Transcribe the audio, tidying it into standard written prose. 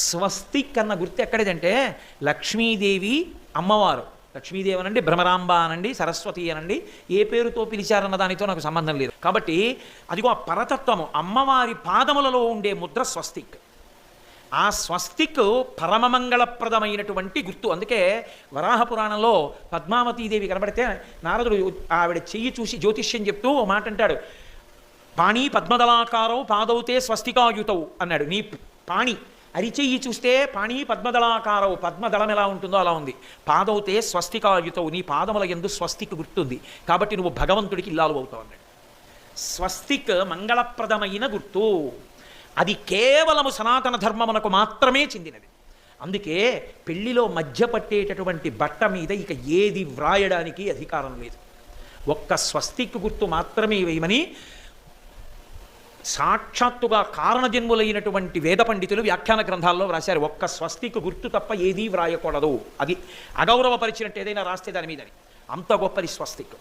స్వస్తిక్ అన్న గుర్తు ఎక్కడేదంటే లక్ష్మీదేవి అమ్మవారు. లక్ష్మీదేవి అనండి, భ్రమరాంబ అనండి, సరస్వతి అనండి, ఏ పేరుతో పిలిచారన్న దానితో నాకు సంబంధం లేదు. కాబట్టి అదిగో ఆ పరతత్వము అమ్మవారి పాదములలో ఉండే ముద్ర స్వస్తిక్. ఆ స్వస్తిక్ పరమమంగళప్రదమైనటువంటి గుర్తు. అందుకే వరాహ పురాణంలో పద్మావతీదేవి కనబడితే నారదుడు ఆవిడ చెయ్యి చూసి జ్యోతిష్యం చెప్తూ ఓ మాట అంటాడు, పాణి పద్మదళాకారవు పాదవుతే స్వస్తికాయుతవు అన్నాడు. నీ పాణి అరిచెయ్యి చూస్తే పాణి పద్మదళాకారవు, పద్మదళం ఎలా ఉంటుందో అలా ఉంది. పాదవుతే స్వస్తికాయుతవు, నీ పాదముల యందు స్వస్తిక్ గుర్తుంది, కాబట్టి నువ్వు భగవంతుడికి ఇల్లాలు అవుతావు అన్నాడు. స్వస్తిక్ మంగళప్రదమైన గుర్తు. అది కేవలము సనాతన ధర్మమునకు మాత్రమే చెందినది. అందుకే పెళ్లిలో మధ్య పట్టేటటువంటి బట్ట మీద ఇక ఏది వ్రాయడానికి అధికారం లేదు. ఒక్క స్వస్తిక్ గుర్తు మాత్రమే వేయమని సాక్షాత్తుగా కారణజన్ములైనటువంటి వేద పండితులు వ్యాఖ్యాన గ్రంథాల్లో వ్రాశారు. ఒక్క స్వస్తిక్ గుర్తు తప్ప ఏదీ వ్రాయకూడదు. అది అగౌరవపరిచినట్టు ఏదైనా రాస్తే దాని మీదని. అంత గొప్పది స్వస్తిక్.